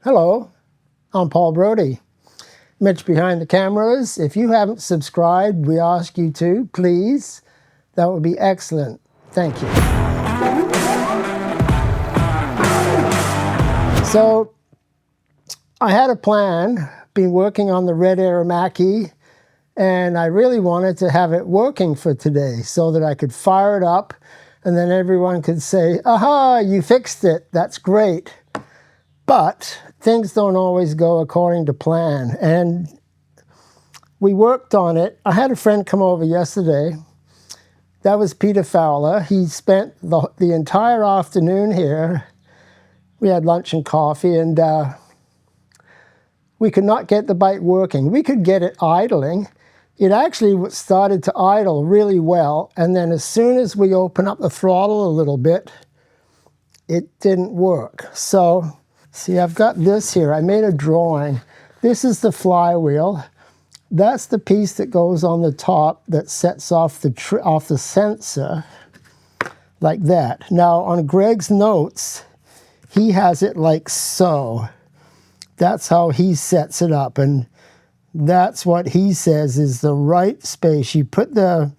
Hello, I'm Paul Brodie. Mitch behind the cameras. If you haven't subscribed, we ask you to, please. That would be excellent. Thank you. So, I had a plan, been working on the red Aermacchi, and I really wanted to have it working for today so that I could fire it up and then everyone could say, aha, you fixed it, that's great. But things don't always go according to plan. And we worked on it. I had a friend come over yesterday. That was Peter Fowler. He spent the entire afternoon here. We had lunch and coffee, and we could not get the bike working. We could get it idling. It actually started to idle really well, and then as soon as we open up the throttle a little bit, it didn't work. So, see, I've got this here. I made a drawing. This is the flywheel. That's the piece that goes on the top that sets off the sensor, like that. Now, on Greg's notes, he has it like so. That's how he sets it up, and that's what he says is the right space. You put the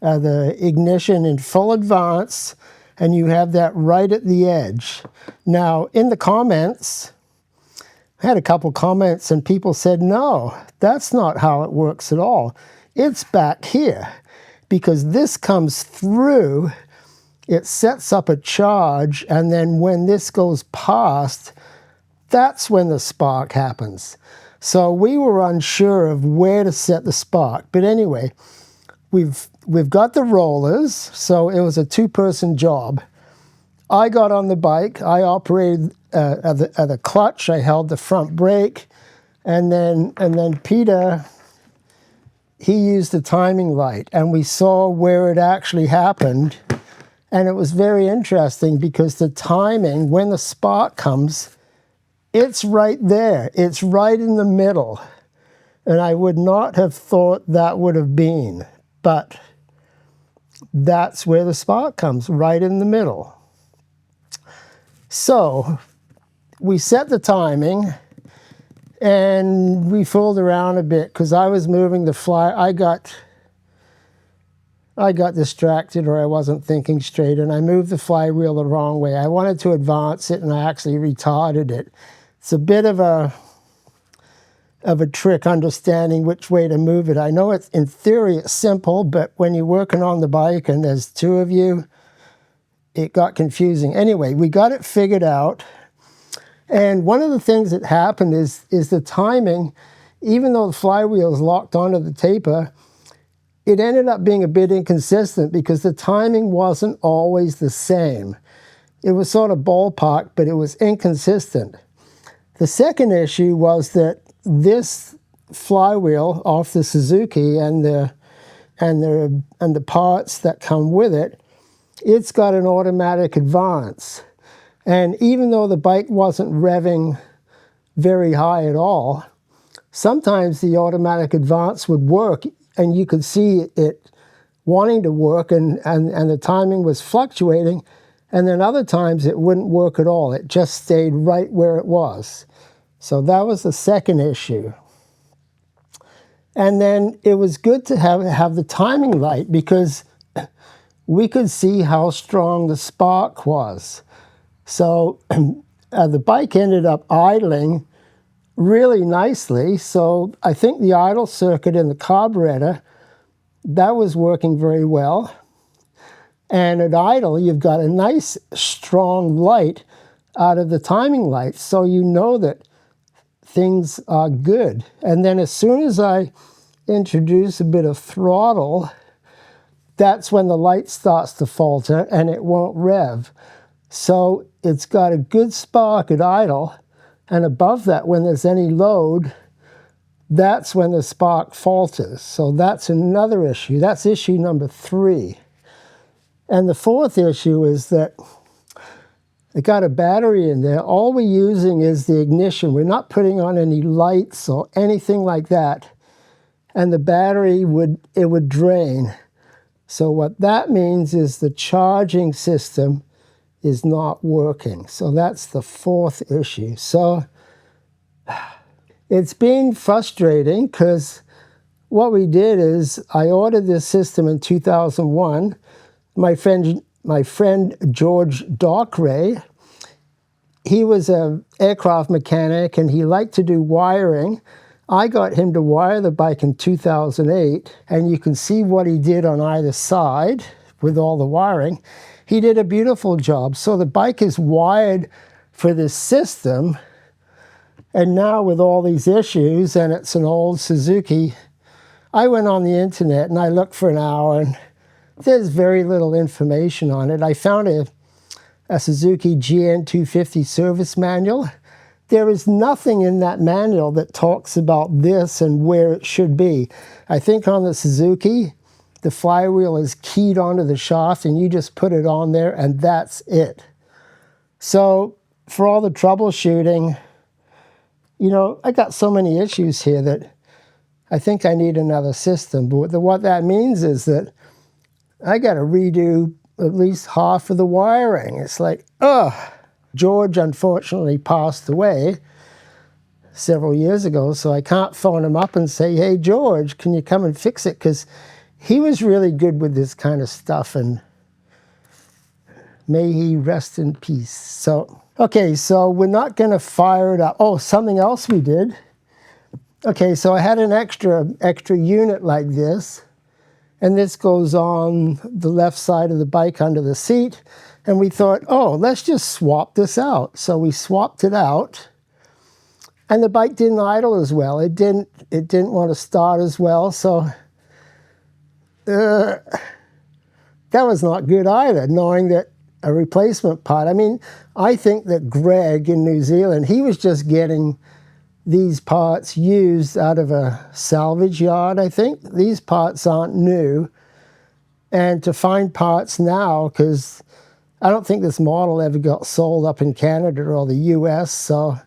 ignition in full advance, and you have that right at the edge. Now, in the comments, I had a couple comments, and people said, no, that's not how it works at all. It's back here, because this comes through, it sets up a charge, and then when this goes past, that's when the spark happens. So we were unsure of where to set the spark. But anyway, we've got the rollers, so it was a two-person job. I got on the bike, I operated at the clutch, I held the front brake, and then Peter, he used the timing light, and we saw where it actually happened. And it was very interesting because the timing, when the spark comes, it's right there. It's right in the middle. And I would not have thought that would have been. But that's where the spark comes, right in the middle. So we set the timing, and we fooled around a bit because I was moving the fly. I got distracted, or I wasn't thinking straight, and I moved the flywheel the wrong way. I wanted to advance it, and I actually retarded it. It's a bit of a trick understanding which way to move it. I know it's, in theory, it's simple, but when you're working on the bike and there's two of you, it got confusing. Anyway, we got it figured out. And one of the things that happened is the timing, even though the flywheel is locked onto the taper, it ended up being a bit inconsistent because the timing wasn't always the same. It was sort of ballpark, but it was inconsistent. The second issue was that this flywheel off the Suzuki and the parts that come with it, it's got an automatic advance. And even though the bike wasn't revving very high at all, sometimes the automatic advance would work, and you could see it wanting to work, and the timing was fluctuating, and then other times it wouldn't work at all. It just stayed right where it was. So that was the second issue. And then it was good to have the timing light because we could see how strong the spark was. So the bike ended up idling really nicely. So I think the idle circuit in the carburetor, that was working very well. And at idle, you've got a nice strong light out of the timing light, so you know that things are good. And then as soon as I introduce a bit of throttle, that's when the light starts to falter and it won't rev. So it's got a good spark at idle, and above that, when there's any load, that's when the spark falters. So that's another issue. That's issue number 3. And the fourth issue is that it got a battery in there. All we're using is the ignition. We're not putting on any lights or anything like that. And the battery would drain. So what that means is the charging system is not working. So that's the fourth issue. So It's been frustrating because what we did is I ordered this system in 2001. My friend George Darkray, he was an aircraft mechanic and he liked to do wiring. I got him to wire the bike in 2008, and you can see what he did on either side with all the wiring. He did a beautiful job. So the bike is wired for this system, and now with all these issues, and it's an old Suzuki, I went on the internet and I looked for an hour, and there's very little information on it. I found a Suzuki GN250 service manual. There is nothing in that manual that talks about this and where it should be. I think on the Suzuki, the flywheel is keyed onto the shaft and you just put it on there and that's it. So for all the troubleshooting, you know, I got so many issues here that I think I need another system. But what that means is that I got to redo at least half of the wiring. It's like, ugh. George unfortunately passed away several years ago, so I can't phone him up and say, hey, George, can you come and fix it? Because he was really good with this kind of stuff, and may he rest in peace. So, okay, so we're not going to fire it up. Oh, something else we did. Okay, so I had an extra unit like this, and this goes on the left side of the bike under the seat. And we thought, oh, let's just swap this out. So we swapped it out, and the bike didn't idle as well. It didn't want to start as well. So that was not good either, knowing that a replacement part. I mean, I think that Greg in New Zealand, he was just getting these parts used out of a salvage yard, I think. These parts aren't new. And to find parts now, because I don't think this model ever got sold up in Canada or the US, so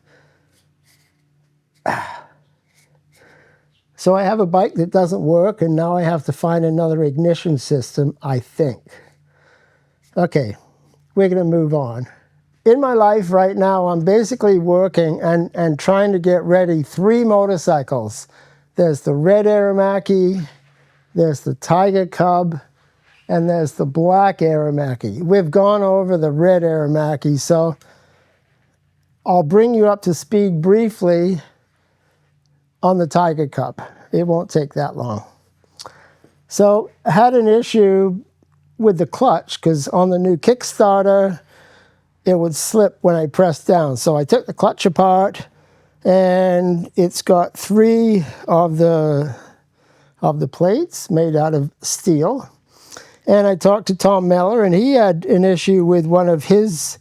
I have a bike that doesn't work, and now I have to find another ignition system, I think. Okay, we're going to move on. In my life right now, I'm basically working and trying to get ready 3 motorcycles. There's the red Aermacchi, there's the Tiger Cub, and there's the black Aermacchi. We've gone over the red Aermacchi, so I'll bring you up to speed briefly on the Tiger Cub. It won't take that long. So I had an issue with the clutch, because on the new Kickstarter, it would slip when I pressed down. So I took the clutch apart, and it's got 3 of the plates made out of steel. And I talked to Tom Meller, and he had an issue with one of his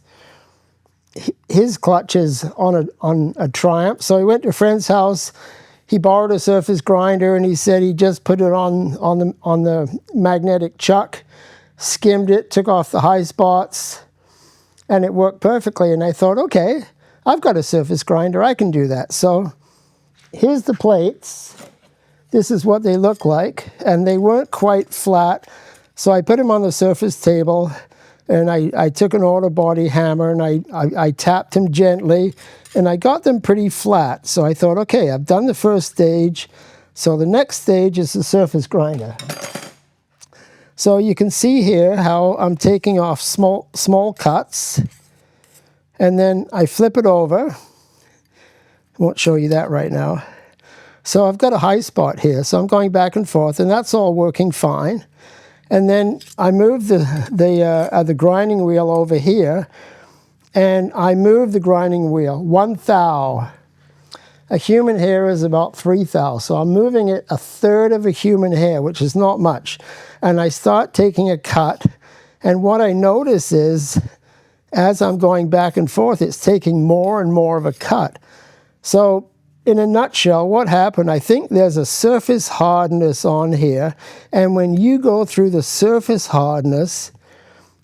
clutches on a Triumph. So he went to a friend's house. He borrowed a surface grinder, and he said he just put it on the magnetic chuck, skimmed it, took off the high spots, and it worked perfectly. And I thought, okay, I've got a surface grinder. I can do that. So here's the plates. This is what they look like, and they weren't quite flat. So I put them on the surface table, and I took an auto body hammer, and I tapped them gently, and I got them pretty flat. So I thought, okay, I've done the first stage, so the next stage is the surface grinder. So you can see here how I'm taking off small cuts, and then I flip it over. I won't show you that right now. So I've got a high spot here, so I'm going back and forth, and that's all working fine. And then I move the grinding wheel over here, and I move the grinding wheel 1 thou. A human hair is about 3 thou, so I'm moving it 1/3 of a human hair, which is not much. And I start taking a cut, and what I notice is, as I'm going back and forth, it's taking more and more of a cut. So in a nutshell, what happened, I think there's a surface hardness on here, and when you go through the surface hardness,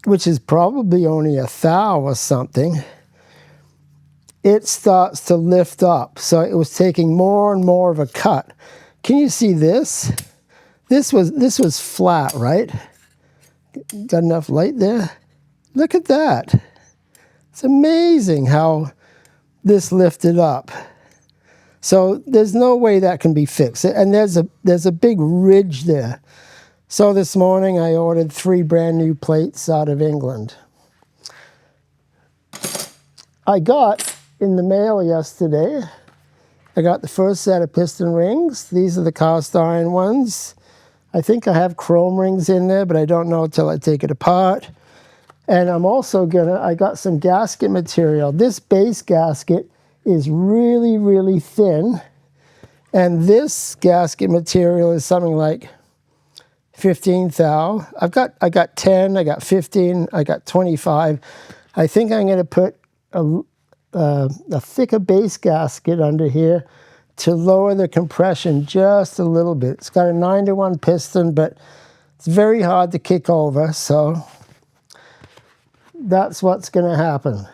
which is probably only 1 thou or something, it starts to lift up. So it was taking more and more of a cut. Can you see this? This was flat, right? Got enough light there? Look at that. It's amazing how this lifted up. So there's no way that can be fixed. And there's a big ridge there. So this morning I ordered 3 brand new plates out of England. I got in the mail yesterday, I got the first set of piston rings. These are the cast iron ones. I think I have chrome rings in there, but I don't know until I take it apart. And I'm also I got some gasket material. This base gasket is really, really thin. And this gasket material is something like 15 thou. I got 10, I got 15, I got 25. I think I'm going to put a thicker base gasket under here to lower the compression just a little bit. It's got a 9-to-1 piston, but it's very hard to kick over, so that's what's going to happen.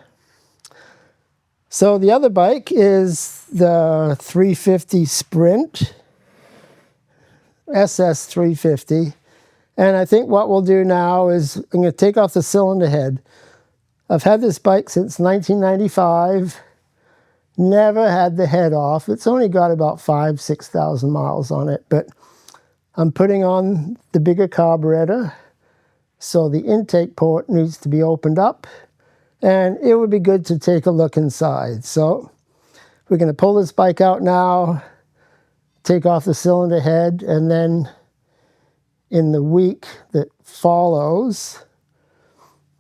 So the other bike is the 350 Sprint, SS 350. And I think what we'll do now is I'm going to take off the cylinder head. I've had this bike since 1995, never had the head off. It's only got about 6,000 miles on it, but I'm putting on the bigger carburetor, so the intake port needs to be opened up, and it would be good to take a look inside. So we're going to pull this bike out now, take off the cylinder head, and then in the week that follows,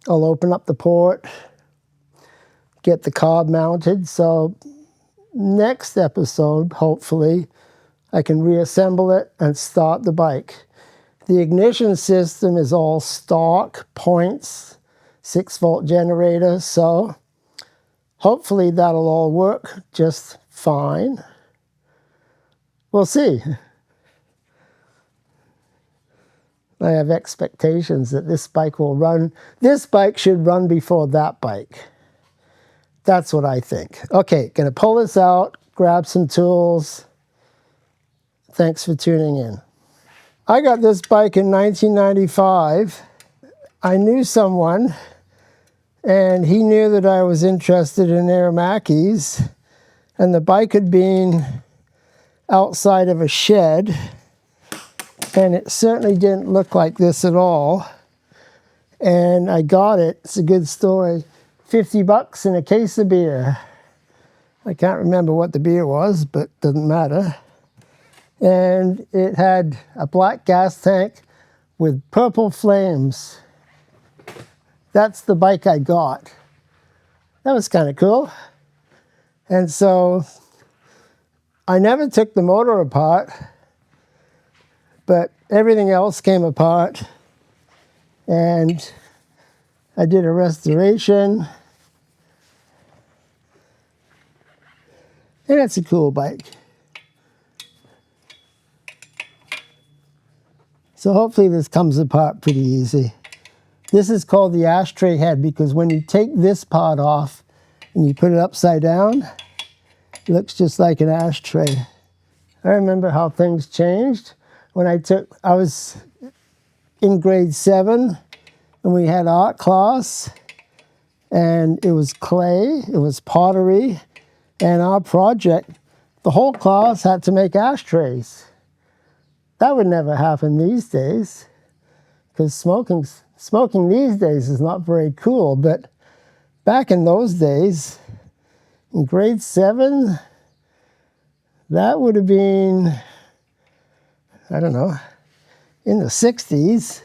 I'll open up the port, get the carb mounted. So next episode, hopefully, I can reassemble it and start the bike. The ignition system is all stock points, 6-volt generator, so hopefully that'll all work just fine. We'll see. I have expectations that this bike will run. This bike should run before that bike. That's what I think. Okay, gonna pull this out, grab some tools. Thanks for tuning in. I got this bike in 1995. I knew someone, and he knew that I was interested in Aermacchis, and the bike had been outside of a shed, and it certainly didn't look like this at all. And I got it. It's a good story. 50 bucks and a case of beer. I can't remember what the beer was, but doesn't matter. And it had a black gas tank with purple flames. That's the bike I got. That was kind of cool. And so I never took the motor apart, but everything else came apart, and I did a restoration, and it's a cool bike. So hopefully this comes apart pretty easy. This is called the ashtray head, because when you take this part off and you put it upside down, it looks just like an ashtray. I remember how things changed. When I was in grade 7, and we had art class, and it was clay, it was pottery, and our project, the whole class had to make ashtrays. That would never happen these days, because smoking these days is not very cool, but back in those days, in grade 7, that would have been, I don't know, in the 60s,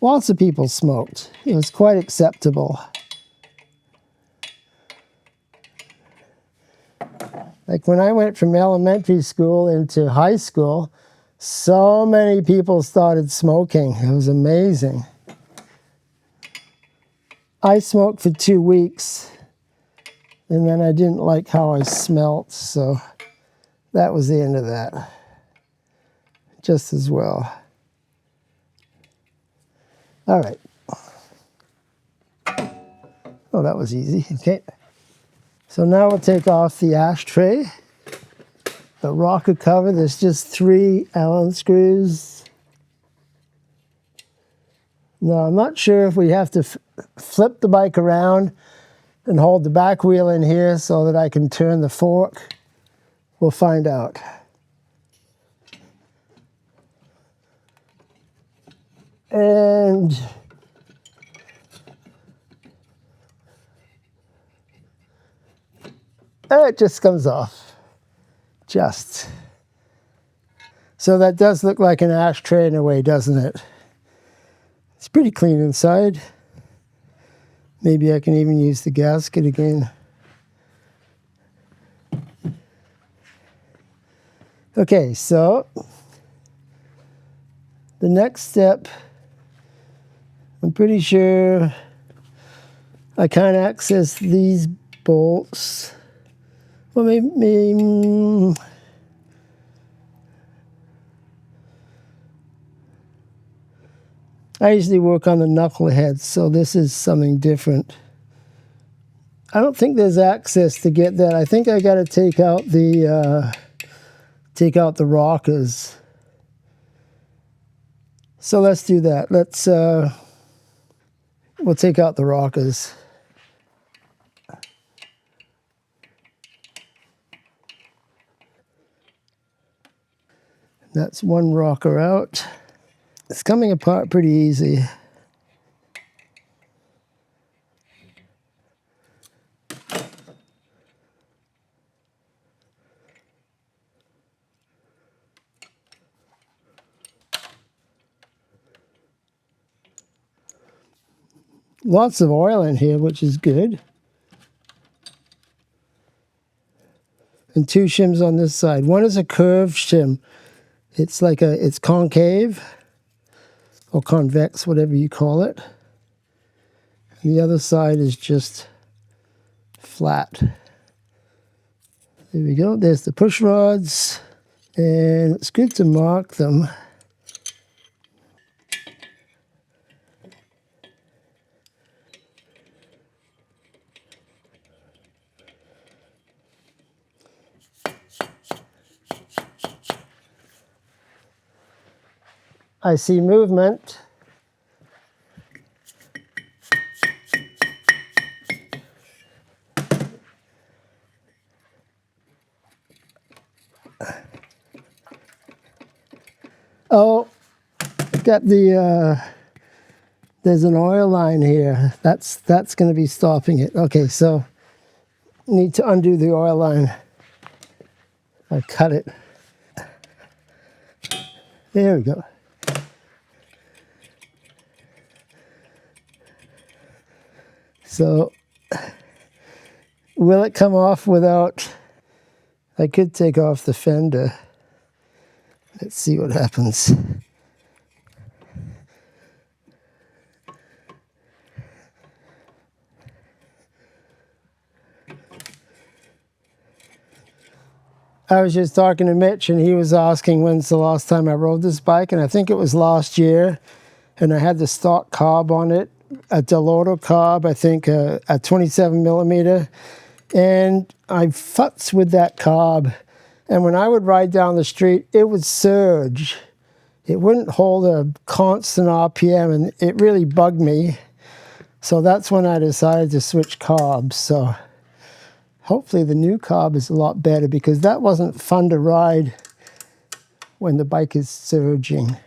lots of people smoked. It was quite acceptable. Like when I went from elementary school into high school, so many people started smoking. It was amazing. I smoked for 2 weeks, and then I didn't like how I smelt, so that was the end of that. Just as well. All right. Oh, that was easy. Okay. So now we'll take off the ashtray. The rocker cover, there's just 3 Allen screws. Now, I'm not sure if we have to flip the bike around and hold the back wheel in here so that I can turn the fork, We'll find out. And it just comes off. Just. So that does look like an ashtray in a way, doesn't it? It's pretty clean inside. Maybe I can even use the gasket again. Okay, so the next step, I'm pretty sure I can't access these bolts. Well, maybe I usually work on the knuckle heads, so this is something different. I don't think there's access to get that. I think I got to take out the rockers. So let's do that. We'll take out the rockers. That's one rocker out. It's coming apart pretty easy. Lots of oil in here, which is good. And two shims on this side. One is a curved shim. It's concave or convex, whatever you call it. And the other side is just flat. There we go. There's the push rods. And it's good to mark them. I see movement. Oh, got the, there's an oil line here. That's going to be stopping it. Okay, so need to undo the oil line. I cut it. There we go. So, will it come off without... I could take off the fender. Let's see what happens. I was just talking to Mitch, and he was asking when's the last time I rode this bike, and I think it was last year, and I had the stock carb on it, a Delorto carb, I think a 27 millimeter, and I futz with that carb, and when I would ride down the street, it would surge. It wouldn't hold a constant RPM, and it really bugged me. So that's when I decided to switch carbs. So hopefully the new carb is a lot better, because that wasn't fun to ride when the bike is surging.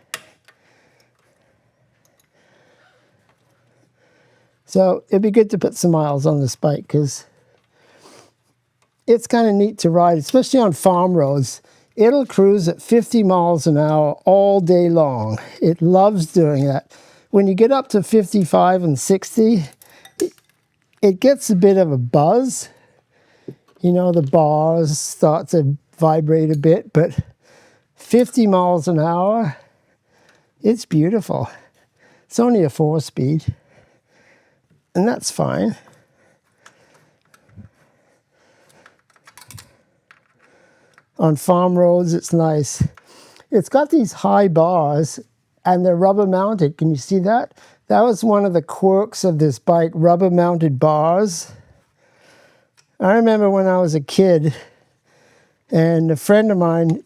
So it'd be good to put some miles on this bike, because it's kind of neat to ride, especially on farm roads. It'll cruise at 50 miles an hour all day long. It loves doing that. When you get up to 55 and 60, it gets a bit of a buzz. You know, the bars start to vibrate a bit, but 50 miles an hour, it's beautiful. It's only a 4-speed, and that's fine. On farm roads, it's nice. It's got these high bars, and they're rubber mounted. Can you see that? That was one of the quirks of this bike, rubber mounted bars. I remember when I was a kid, and a friend of mine,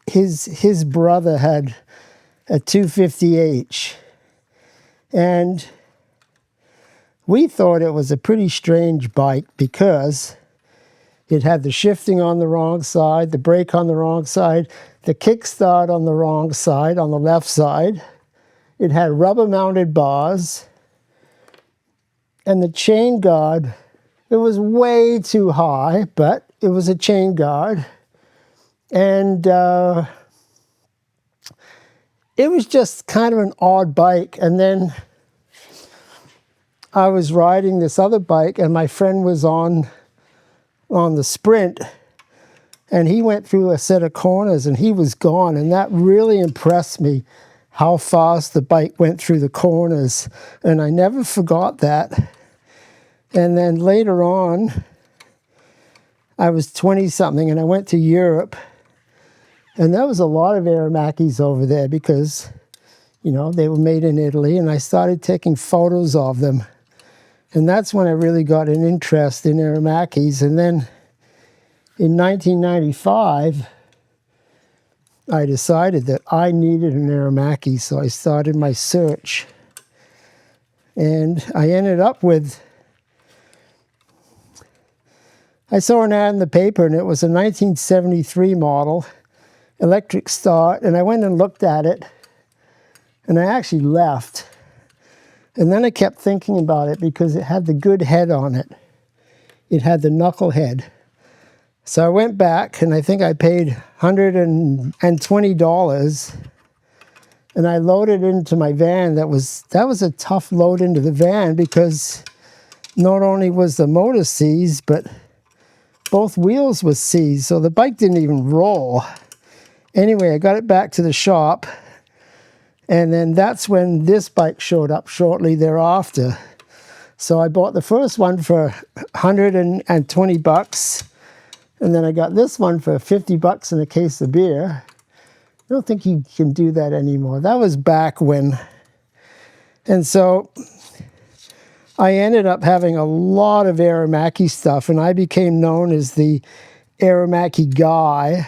his brother had a 250H, and we thought it was a pretty strange bike, because It had the shifting on the wrong side, the brake on the wrong side, the kickstart on the wrong side, on the left side. It had rubber-mounted bars. And the chain guard, it was way too high, but it was a chain guard. And it was just kind of an odd bike. And then I was riding this other bike, and my friend was on the Sprint, and he went through a set of corners and he was gone, and that really impressed me, how fast the bike went through the corners, and I never forgot that. And then later on, I was 20-something and I went to Europe, and there was a lot of Aermacchis over there because, you know, they were made in Italy, and I started taking photos of them. And that's when I really got an interest in Aermacchis. And then in 1995, I decided that I needed an Aermacchi, so I started my search. And I ended up with, I saw an ad in the paper, and it was a 1973 model, electric start, and I went and looked at it, and I actually left. And then I kept thinking about it because it had the good head on it. It had the knuckle head. So I went back, and I think I paid $120, and I loaded it into my van. That was a tough load into the van because not only was the motor seized, but both wheels were seized, so the bike didn't even roll. Anyway, I got it back to the shop. And then that's when this bike showed up shortly thereafter. So I bought the first one for $120, and then I got this one for $50 and a case of beer. I don't think you can do that anymore. That was back when. And so I ended up having a lot of Aermacchi stuff, and I became known as the Aermacchi guy.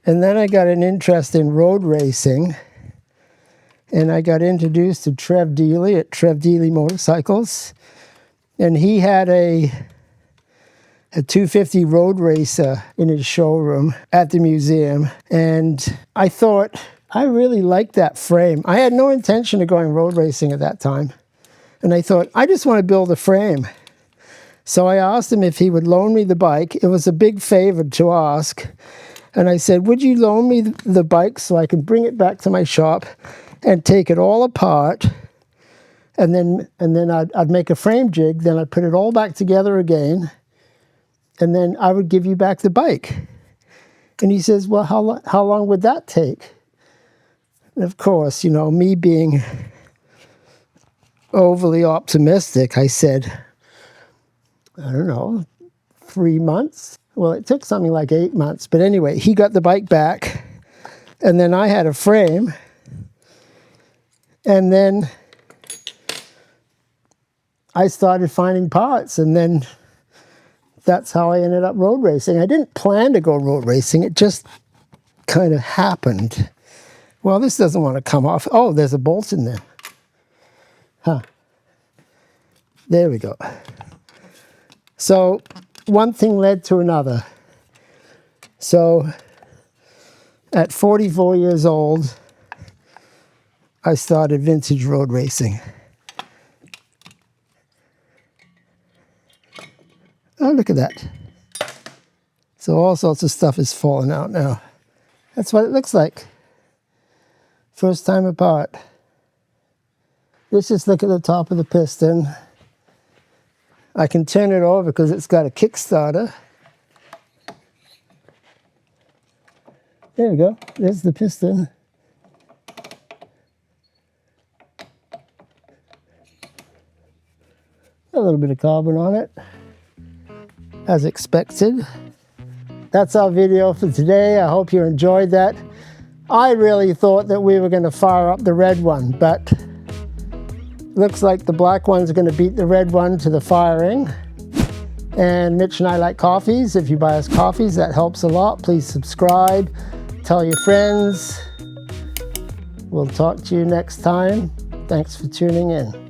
And then I got an interest in road racing. And I got introduced to Trev Dealey at Trev Dealey Motorcycles. And he had a 250 road racer in his showroom at the museum. And I thought, I really liked that frame. I had no intention of going road racing at that time. And I thought, I just want to build a frame. So I asked him if he would loan me the bike. It was a big favor to ask. And I said, would you loan me the bike so I could bring it back to my shop and take it all apart, and then I'd make a frame jig, then I'd put it all back together again, and then I would give you back the bike. And he says, well, how long would that take? And of course, you know, me being overly optimistic, I said, I don't know, 3 months? Well, it took something like 8 months. But anyway, he got the bike back, and then I had a frame. And then I started finding parts, and then that's how I ended up road racing. I didn't plan to go road racing. It just kind of happened. Well, this doesn't want to come off. Oh, there's a bolt in there. Huh. There we go. So one thing led to another. So at 44 years old, I started vintage road racing. Oh, look at that. So all sorts of stuff is falling out now. That's what it looks like. First time apart. Let's just look at the top of the piston. I can turn it over because it's got a Kickstarter. There we go. There's the piston. A little bit of carbon on it, as expected. That's our video for today. I hope you enjoyed that. I really thought that we were going to fire up the red one, but looks like the black one's going to beat the red one to the firing. And Mitch and I like coffees. If you buy us coffees, that helps a lot. Please subscribe. Tell your friends. We'll talk to you next time. Thanks for tuning in.